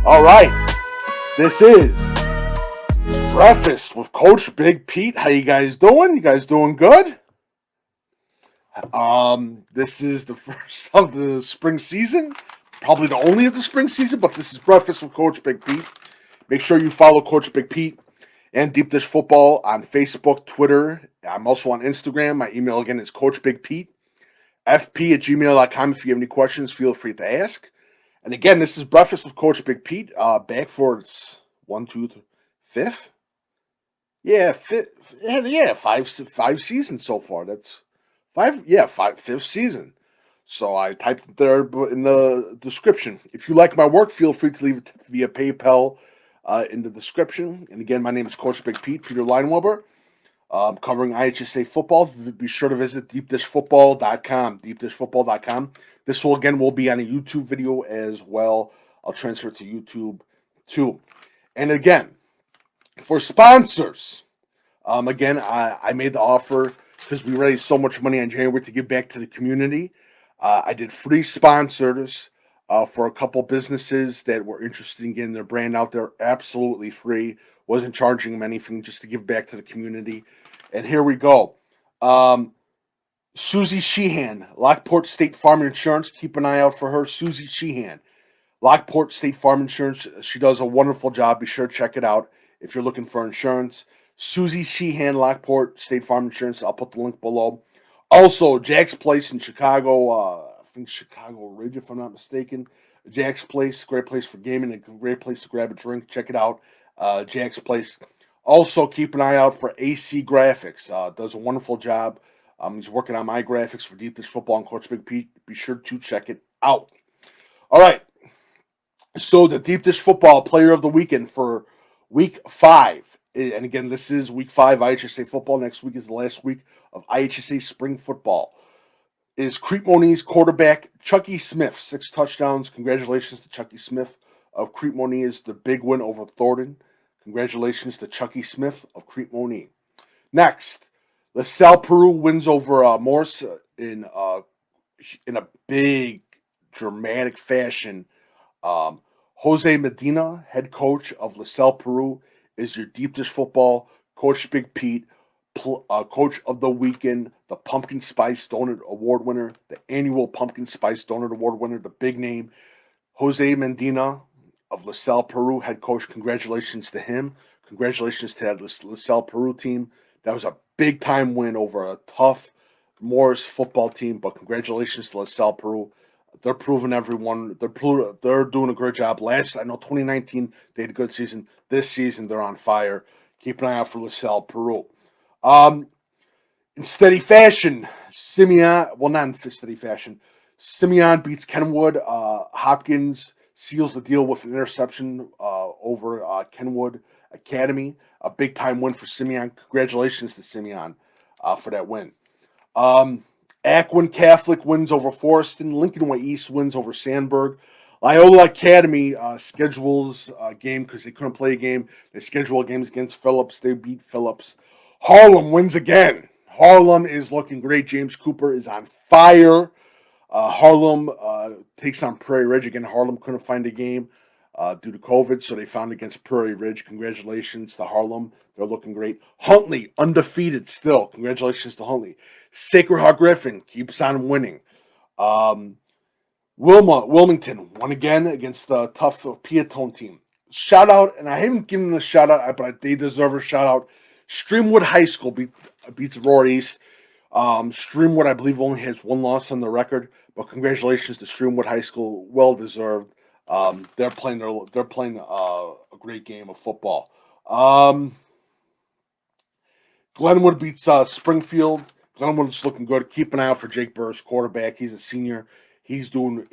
All right, this is Breakfast with Coach Big Pete. How you guys doing? You guys doing good? This is the first of the spring season, probably the only of the spring season, but this is Breakfast with Coach Big Pete. Make sure you follow Coach Big Pete and Deep Dish Football on Facebook, Twitter. I'm also on Instagram. My email again is coachbigpetefp@gmail.com. If you have any questions, feel free to ask. And again, this is Breakfast with Coach Big Pete. Back for its fifth? Yeah, fifth. Yeah, five seasons so far. That's fifth season. So I typed it there in the description. If you like my work, feel free to leave it via PayPal in the description. And again, my name is Coach Big Pete, Peter Lineweber, covering IHSA football. Be sure to visit deepdishfootball.com, deepdishfootball.com. This will be on a YouTube video as well. I'll transfer it to YouTube too. And again, for sponsors, again, I made the offer because we raised so much money in January to give back to the community. I did free sponsors for a couple businesses that were interested in getting their brand out there, absolutely free. Wasn't charging them anything, just to give back to the community. And here we go. Susie Sheehan, Lockport State Farm Insurance. Keep an eye out for her. Susie Sheehan, Lockport State Farm Insurance. She does a wonderful job. Be sure to check it out if you're looking for insurance. Susie Sheehan, Lockport State Farm Insurance. I'll put the link below. Also, Jack's Place in Chicago. I think Chicago Ridge, if I'm not mistaken. Jack's Place, great place for gaming, a great place to grab a drink. Check it out. Jack's Place. Also, keep an eye out for AC Graphics. Does a wonderful job. He's working on my graphics for Deep Dish Football and Coach Big Pete. Be sure to check it out. All right. So the Deep Dish Football Player of the Weekend for Week 5. And again, this is Week 5 IHSA football. Next week is the last week of IHSA spring football. Is crete-monee's quarterback Chuckie Smith, 6 touchdowns. Congratulations to Chuckie Smith of crete-monee. Is the big win over Thornton. Congratulations to Chuckie Smith of crete-monee. Next, LaSalle-Peru wins over Morse in a big, dramatic fashion. Jose Medina, head coach of LaSalle-Peru, is your Deep Dish Football Coach Big Pete Coach of the Weekend, the Pumpkin Spice Donut Award winner, the annual Pumpkin Spice Donut Award winner, the big name, Jose Medina of LaSalle-Peru, head coach. Congratulations to him. Congratulations to that LaSalle-Peru team. That was a big-time win over a tough Morris football team, but congratulations to LaSalle-Peru. They're proving everyone. They're doing a great job. I know 2019, they had a good season. This season, they're on fire. Keep an eye out for LaSalle-Peru. In steady fashion, Simeon beats Kenwood. Hopkins seals the deal with an interception over Kenwood Academy. A big-time win for Simeon. Congratulations to Simeon for that win. Aquin Catholic wins over Forreston. Lincoln Way East wins over Sandburg. Loyola Academy schedules a game because they couldn't play a game. They schedule games against Phillips. They beat Phillips. Harlem wins again. Harlem is looking great. James Cooper is on fire. Harlem takes on Prairie Ridge. Again, Harlem couldn't find a game due to COVID, so they found against Prairie Ridge. Congratulations to Harlem. They're looking great. Huntley, undefeated still. Congratulations to Huntley. Sacred Heart Griffin keeps on winning. Wilmington won again against the tough Piatone team. Shout out, and I haven't given them a shout out, but they deserve a shout out. Streamwood High School beats Aurora East. Streamwood, I believe, only has 1 loss on the record, but congratulations to Streamwood High School. Well deserved. They're playing a great game of football. Glenwood beats Springfield. Glenwood's looking good. Keep an eye out for Jake Burris, quarterback. He's a senior. He's on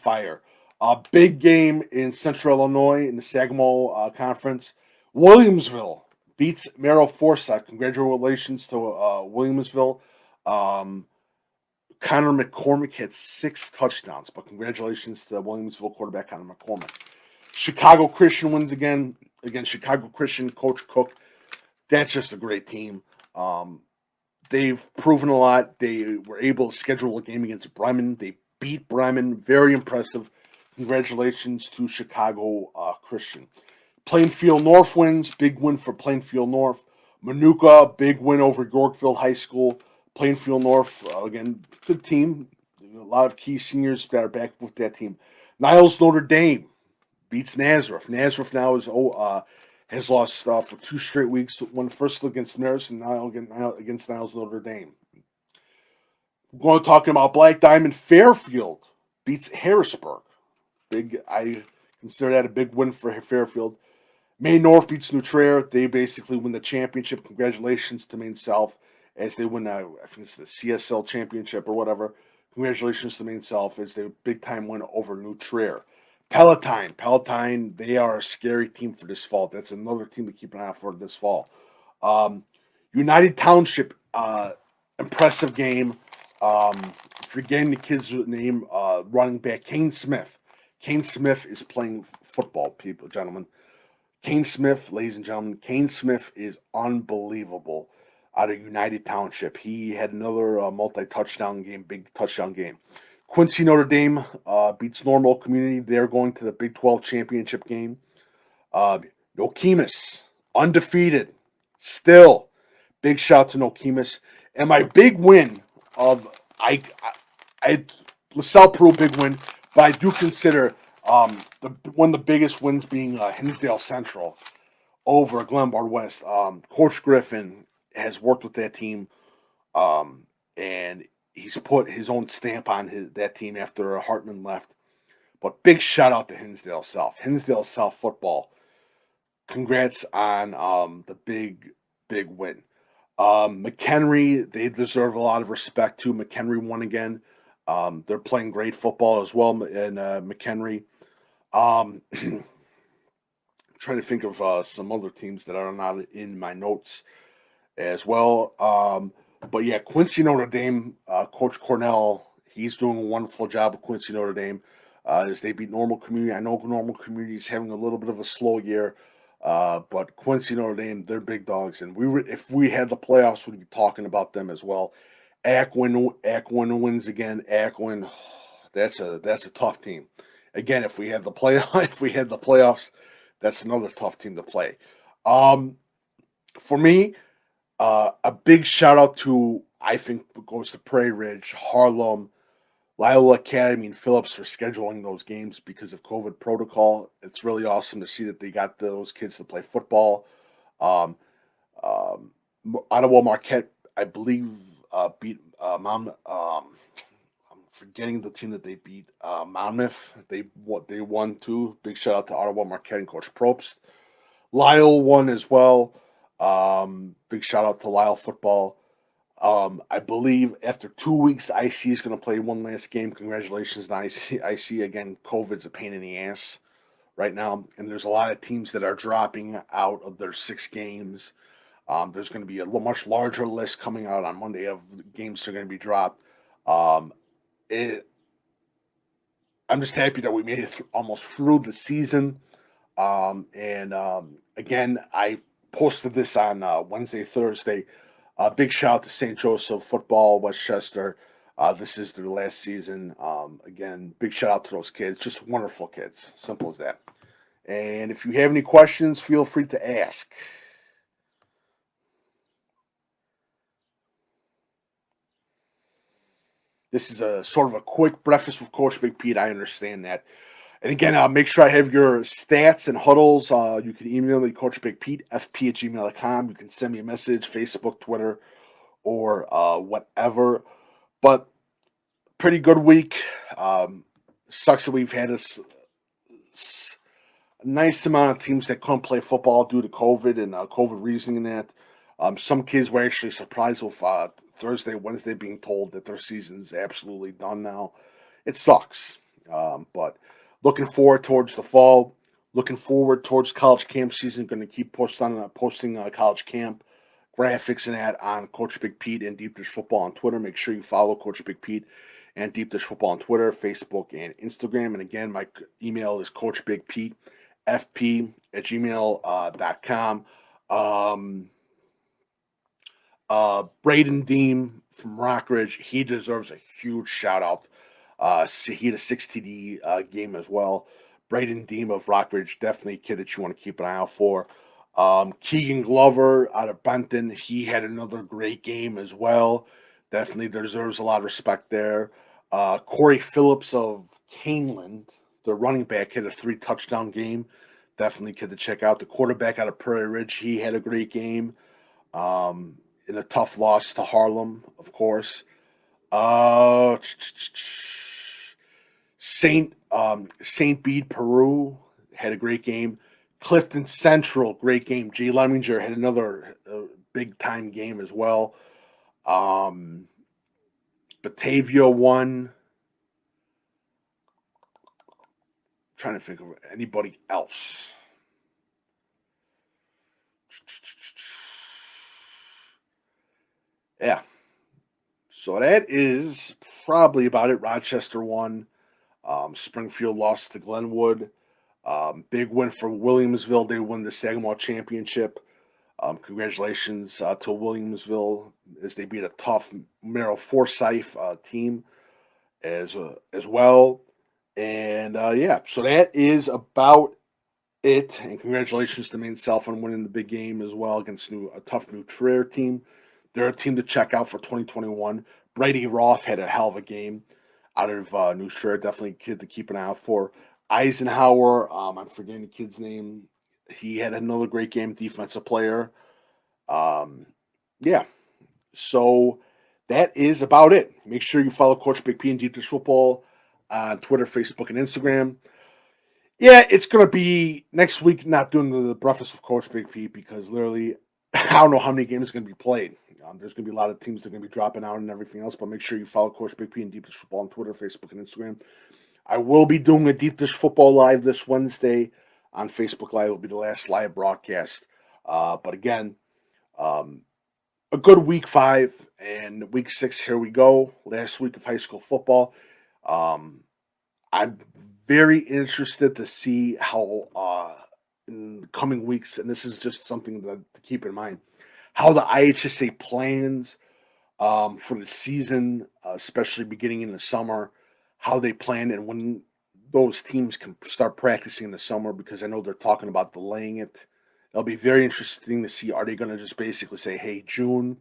fire. A big game in Central Illinois in the Sagamore Conference. Williamsville beats Merrill Forsyth. Congratulations to Williamsville. Connor McCormick had 6 touchdowns, but congratulations to Williamsville quarterback Connor McCormick. Chicago Christian wins again. Again, Chicago Christian, Coach Cook. That's just a great team. They've proven a lot. They were able to schedule a game against Bremen. They beat Bremen. Very impressive. Congratulations to Chicago Christian. Plainfield North wins. Big win for Plainfield North. Manuka, big win over Yorkville High School. Plainfield North, again, good team. A lot of key seniors that are back with that team. Niles Notre Dame beats Nazareth. Nazareth now has lost for 2 straight weeks. Won first against Marist and now against Niles Notre Dame. We're going to talking about Black Diamond. Fairfield beats Harrisburg. I consider that a big win for Fairfield. Maine North beats New Trier. They basically win the championship. Congratulations to Maine South as they win, I think it's the CSL championship or whatever. Congratulations to Maine South as they big time win over New Trier. Palatine, they are a scary team for this fall. That's another team to keep an eye out for this fall. United Township, impressive game. Forgetting the kid's name, running back Kane Smith. Kane Smith is playing football, gentlemen. Kane Smith, ladies and gentlemen, Kane Smith is unbelievable out of United Township. He had another multi-touchdown game, big touchdown game. Quincy Notre Dame beats Normal Community. They're going to the Big 12 championship game. Nokemis, undefeated. Still, big shout to Nokemis. And my big win of LaSalle-Peru big win, but I do consider one of the biggest wins being Hinsdale Central over Glenbard West. Coach Griffin has worked with that team, and he's put his own stamp on that team after Hartman left. But big shout out to Hinsdale South. Hinsdale South football. Congrats on the big win. McHenry, they deserve a lot of respect too. McHenry won again. They're playing great football as well, and McHenry. Trying to think of some other teams that are not in my notes as well. But yeah, Quincy Notre Dame, Coach Cornell, he's doing a wonderful job with Quincy Notre Dame as they beat Normal Community. I know Normal Community is having a little bit of a slow year, but Quincy Notre Dame, they're big dogs, and if we had the playoffs, we'd be talking about them as well. Acwin wins again. Acwin, that's a tough team. Again, if we had the playoffs, that's another tough team to play. For me, a big shout out to, I think, goes to Prairie Ridge, Harlem, Loyola Academy, and Phillips for scheduling those games because of COVID protocol. It's really awesome to see that they got those kids to play football. Ottawa Marquette, I believe, beat I'm forgetting the team that they beat. Monmouth. They won too. Big shout out to Ottawa Marquette and Coach Probst. Lyle won as well. Big shout out to Lyle football. I believe after 2 weeks, IC is going to play one last game. Congratulations to IC. IC again, COVID's a pain in the ass right now, and there's a lot of teams that are dropping out of their 6 games. There's going to be a much larger list coming out on Monday of games that are going to be dropped. I'm just happy that we made it almost through the season. Again, I posted this on Wednesday, Thursday. Big shout out to St. Joseph Football, Westchester. This is their last season. Again, big shout out to those kids. Just wonderful kids. Simple as that. And if you have any questions, feel free to ask. This is a sort of a quick breakfast with Coach Big Pete. I understand that. And again, make sure I have your stats and huddles. You can email me, coachbigpetefp@gmail.com. You can send me a message, Facebook, Twitter, or whatever. But pretty good week. Sucks that we've had a nice amount of teams that couldn't play football due to COVID and COVID reasoning that. Some kids were actually surprised with Thursday, Wednesday being told that their season's absolutely done now. It sucks. But looking forward towards the fall. Looking forward towards college camp season. Going to keep posting college camp graphics and that on Coach Big Pete and Deep Dish Football on Twitter. Make sure you follow Coach Big Pete and Deep Dish Football on Twitter, Facebook, and Instagram. And again, my email is coachbigpetefp@gmail.com. Braden Deem from Rockridge, he deserves a huge shout out. He had a 6 TD game as well. Braden Deem of Rockridge, definitely a kid that you want to keep an eye out for. Keegan Glover out of Benton, he had another great game as well. Definitely deserves a lot of respect there. Corey Phillips of Caneland, the running back, hit a 3-touchdown game. Definitely a kid to check out. The quarterback out of Prairie Ridge, he had a great game. Um, in a tough loss to Harlem, of course. Uh, Saint Bede, Peru had a great game. Clifton Central, great game. Jay Lemminger had another big time game as well. Um, Batavia won. Trying to think of anybody else. Yeah. So that is probably about it. Rochester won. Springfield lost to Glenwood. Big win for Williamsville. They won the Sagamore Championship. Congratulations to Williamsville as they beat a tough Merrill Forsyth team as well. And yeah, so that is about it. And congratulations to Maine South on winning the big game as well against a tough New Trier team. They're a team to check out for 2021. Brady Roth had a hell of a game out of New Trier. Definitely a kid to keep an eye out for. Eisenhower, I'm forgetting the kid's name. He had another great game, defensive player. Yeah, so that is about it. Make sure you follow Coach Big P and Deep Dish Football on Twitter, Facebook, and Instagram. Yeah, it's gonna be next week. Not doing the breakfast with Coach Big P because literally, I don't know how many games are gonna be played. There's gonna be a lot of teams that are gonna be dropping out and everything else. But make sure you follow Coach Big P and Deep Dish Football on Twitter, Facebook, and Instagram. I will be doing a Deep Dish Football live this Wednesday on Facebook Live. It'll be the last live broadcast. But again, um, a good week 5 and week 6. Here we go. Last week of high school football. Um, I'm very interested to see how in the coming weeks, and this is just something to keep in mind, how the IHSA plans for the season, especially beginning in the summer, how they plan and when those teams can start practicing in the summer, because I know they're talking about delaying it. It'll be very interesting to see, are they going to just basically say, hey, June,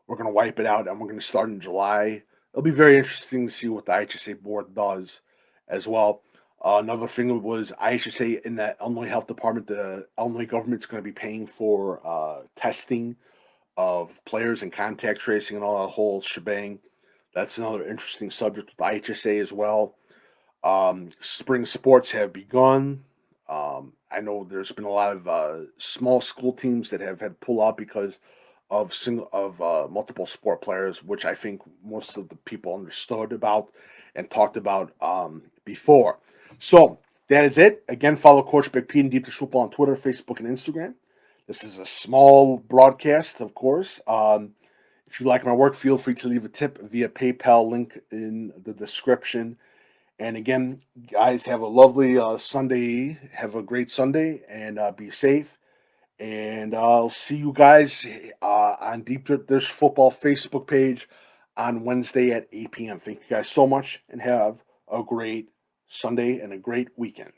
we're going to wipe it out and we're going to start in July? It'll be very interesting to see what the IHSA board does as well. Another thing was IHSA in the Illinois Health Department, the Illinois government's going to be paying for testing of players and contact tracing and all that whole shebang. That's another interesting subject with IHSA as well. Spring sports have begun. I know there's been a lot of small school teams that have had to pull out because of multiple sport players, which I think most of the people understood about and talked about before. So that is it. Again, follow Coach Big P and Deep Dish Football on Twitter, Facebook, and Instagram. This is a small broadcast, of course. If you like my work, feel free to leave a tip via PayPal, link in the description. And again, guys, have a lovely Sunday. Have a great Sunday and be safe. And I'll see you guys on Deep Dish Football Facebook page on Wednesday at 8 p.m. Thank you guys so much and have a great Sunday and a great weekend.